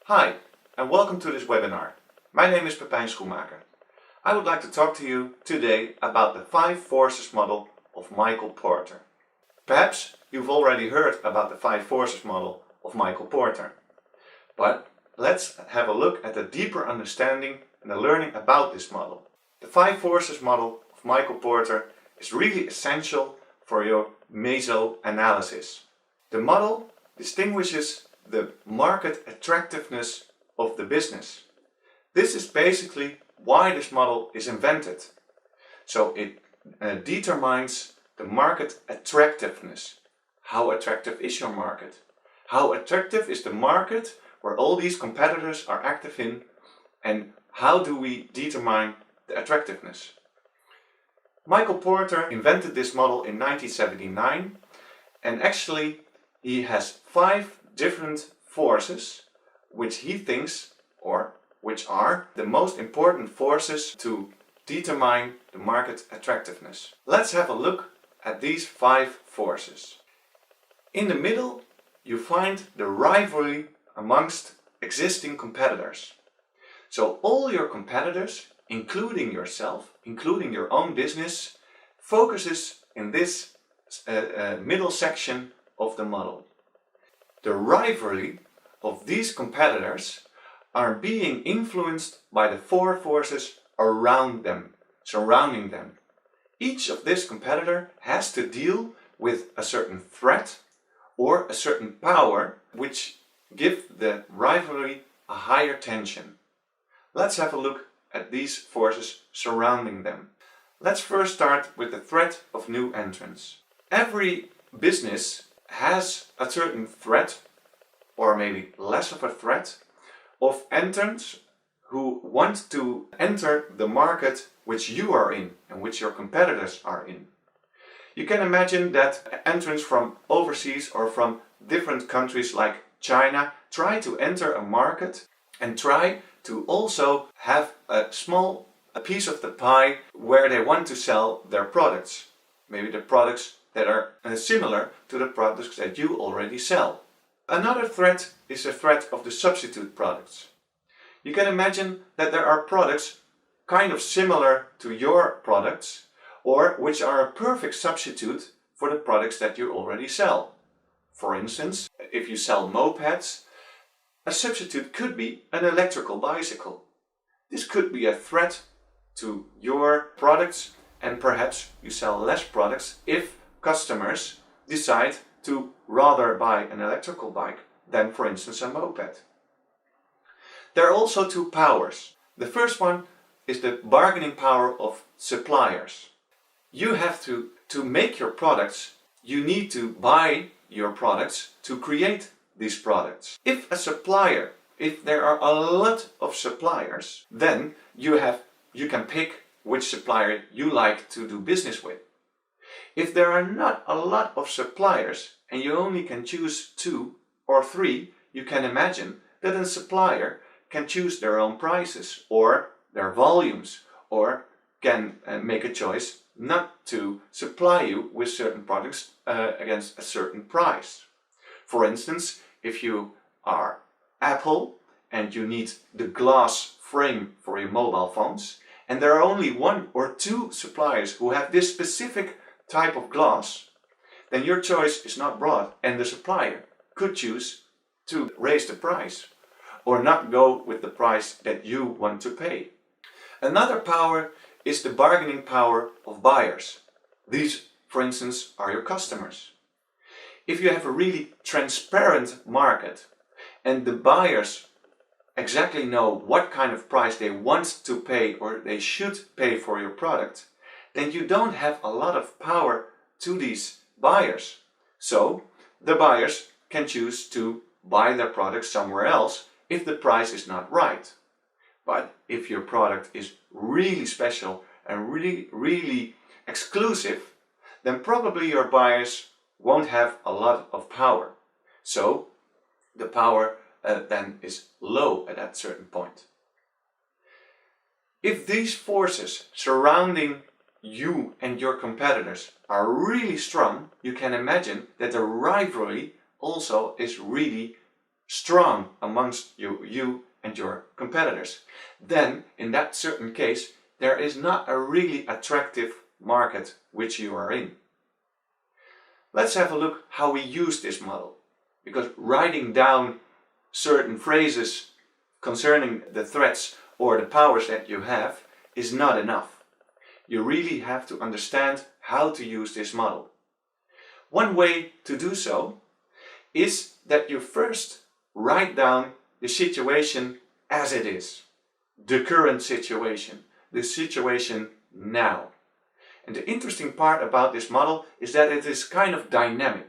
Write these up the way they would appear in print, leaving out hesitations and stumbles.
Hi, and welcome to this webinar. My name is Pepijn Schoenmaker. I would like to talk to you today about the 5 forces model of Micheal Porter. Perhaps you've already heard about the 5 forces model of Micheal Porter. But let's have a look at a deeper understanding and a learning about this model. The 5 forces model of Micheal Porter is really essential for your meso analysis. The model distinguishes the market attractiveness of the business. This is basically why this model is invented. So it determines the market attractiveness. How attractive is your market? How attractive is the market where all these competitors are active in, and how do we determine the attractiveness? Micheal Porter invented this model in 1979, and actually he has 5 different forces which he thinks, or which are the most important forces to determine the market attractiveness. Let's have a look at these 5 forces. In the middle you find the rivalry amongst existing competitors. So all your competitors, including yourself, including your own business, focuses in this middle section of the model. The rivalry of these competitors are being influenced by the 4 forces around them, surrounding them. Each of this competitor has to deal with a certain threat or a certain power which give the rivalry a higher tension. Let's have a look at these forces surrounding them. Let's first start with the threat of new entrants. Every business has a certain threat, or maybe less of a threat, of entrants who want to enter the market which you are in and which your competitors are in. You can imagine that entrants from overseas or from different countries like China try to enter a market and try to also have a piece of the pie where they want to sell their products. Maybe the products that are similar to the products that you already sell. Another threat is the threat of the substitute products. You can imagine that there are products kind of similar to your products, or which are a perfect substitute for the products that you already sell. For instance, if you sell mopeds, a substitute could be an electrical bicycle. This could be a threat to your products, and perhaps you sell less products if customers decide to rather buy an electrical bike than, for instance, a moped. There are also 2 powers. The first one is the bargaining power of suppliers. You have to make your products, you need to buy your products to create these products. If there are a lot of suppliers, then you can pick which supplier you like to do business with. If there are not a lot of suppliers and you only can choose 2 or 3, you can imagine that a supplier can choose their own prices or their volumes, or can make a choice not to supply you with certain products against a certain price. For instance, if you are Apple and you need the glass frame for your mobile phones, and there are only 1 or 2 suppliers who have this specific type of glass, then your choice is not broad, and the supplier could choose to raise the price or not go with the price that you want to pay. Another power is the bargaining power of buyers. These, for instance, are your customers. If you have a really transparent market and the buyers exactly know what kind of price they want to pay or they should pay for your product, then you don't have a lot of power to these buyers. So the buyers can choose to buy their product somewhere else if the price is not right. But if your product is really special and really exclusive, then probably your buyers won't have a lot of power. So the power then is low at that certain point. If these forces surrounding you and your competitors are really strong, you can imagine that the rivalry also is really strong amongst you and your competitors, then in that certain case there is not a really attractive market which you are in. Let's have a look how we use this model, because writing down certain phrases concerning the threats or the powers that you have is not enough. You really have to understand how to use this model. One way to do so is that you first write down the situation as it is, the current situation, the situation now. And the interesting part about this model is that it is kind of dynamic,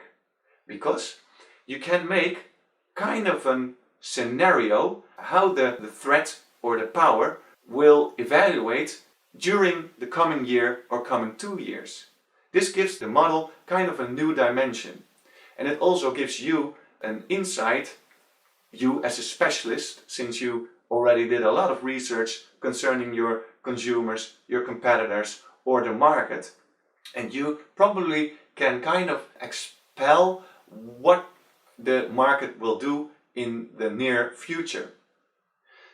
because you can make kind of a scenario how the threat or the power will evaluate during the coming year or coming 2 years. This gives the model kind of a new dimension, and it also gives you an insight, you as a specialist, since you already did a lot of research concerning your consumers, your competitors or the market, and you probably can kind of expel what the market will do in the near future.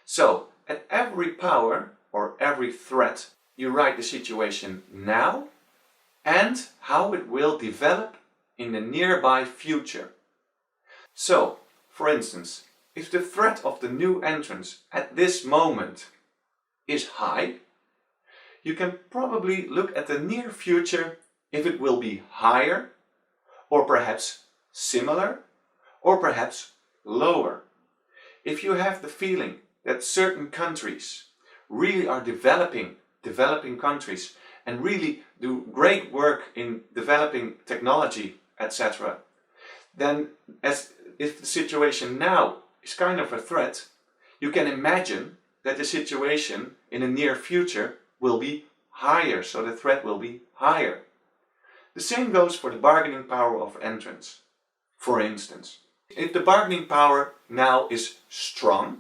So at every power or every threat you write the situation now and how it will develop in the nearby future. So, for instance, if the threat of the new entrants at this moment is high, you can probably look at the near future if it will be higher, or perhaps similar, or perhaps lower. If you have the feeling that certain countries really are developing countries and really do great work in developing technology, etc., then as if the situation now is kind of a threat, you can imagine that the situation in the near future will be higher, so the threat will be higher. The same goes for the bargaining power of entrants. For instance, if the bargaining power now is strong,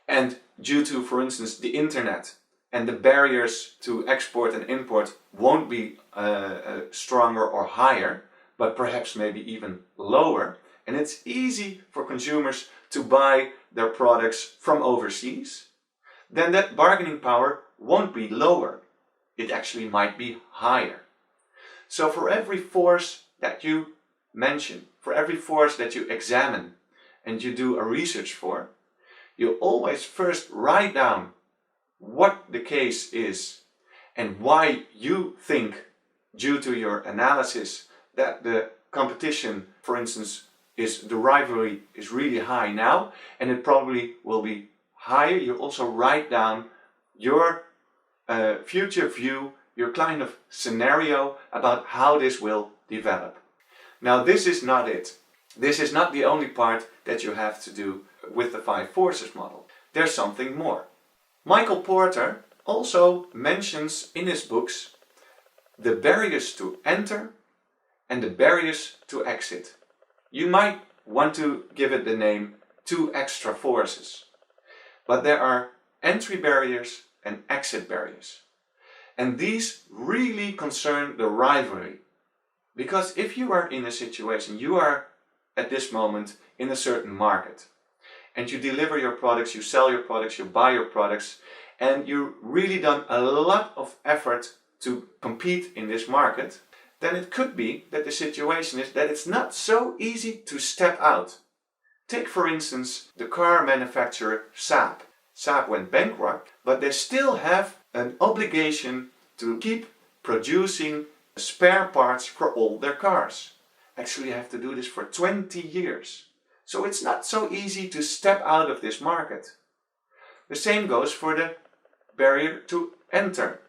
and due to, for instance, the internet and the barriers to export and import won't be stronger or higher, but perhaps maybe even lower, and it's easy for consumers to buy their products from overseas, then that bargaining power won't be lower. It actually might be higher. So for every force that you mention, for every force that you examine and you do a research for, you always first write down what the case is and why you think, due to your analysis, that the competition, for instance, the rivalry is really high now, and it probably will be higher. You also write down your future view, your kind of scenario about how this will develop. Now, this is not it. This is not the only part that you have to do with the 5 forces model. There's something more. Micheal Porter also mentions in his books the barriers to enter and the barriers to exit. You might want to give it the name 2 extra forces, but there are entry barriers and exit barriers. And these really concern the rivalry. Because if you are in a situation, you are at this moment in a certain market, and you deliver your products, you sell your products, you buy your products, and you've really done a lot of effort to compete in this market, then it could be that the situation is that it's not so easy to step out. Take, for instance, the car manufacturer Saab. Saab went bankrupt, but they still have an obligation to keep producing spare parts for all their cars. Actually, you have to do this for 20 years. So it's not so easy to step out of this market. The same goes for the barrier to enter.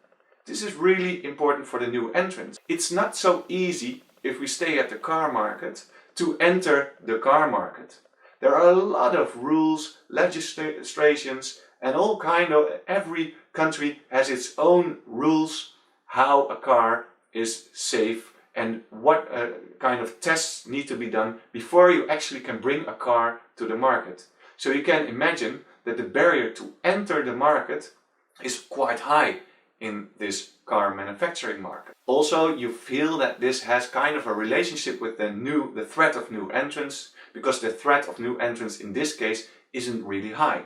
This is really important for the new entrants. It's not so easy, if we stay at the car market, to enter the car market. There are a lot of rules, legislations, and all kind of, every country has its own rules how a car is safe and what kind of tests need to be done before you actually can bring a car to the market. So you can imagine that the barrier to enter the market is quite high in this car manufacturing market. Also, you feel that this has kind of a relationship with the threat of new entrants, because the threat of new entrants in this case isn't really high.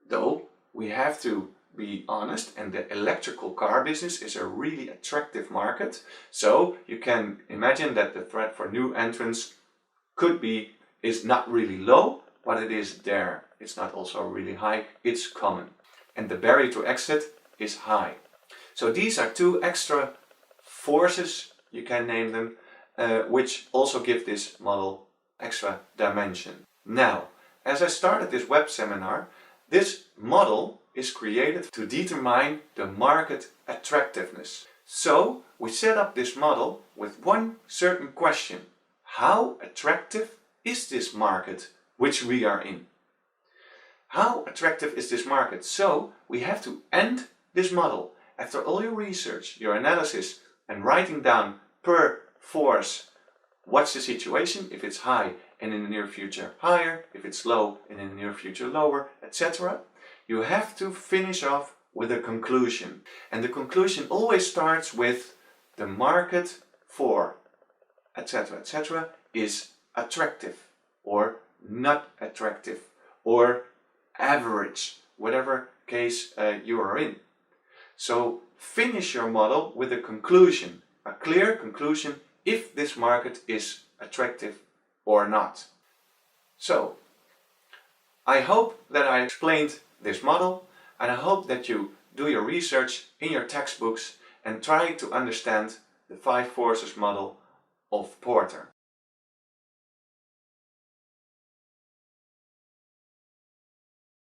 Though we have to be honest, and the electrical car business is a really attractive market, so you can imagine that the threat for new entrants is not really low, but it is there. It's not also really high, it's common. And the barrier to exit is high. So these are two extra forces, you can name them, which also give this model extra dimension. Now, as I started this web seminar, this model is created to determine the market attractiveness. So we set up this model with one certain question. How attractive is this market which we are in? How attractive is this market? So we have to end this model. After all your research, your analysis, and writing down per force what's the situation, if it's high and in the near future higher, if it's low and in the near future lower, etc. You have to finish off with a conclusion. And the conclusion always starts with the market for etc. etc. is attractive or not attractive or average, whatever case you are in. So finish your model with a conclusion, a clear conclusion if this market is attractive or not. So I hope that I explained this model, and I hope that you do your research in your textbooks and try to understand the 5 forces model of Porter.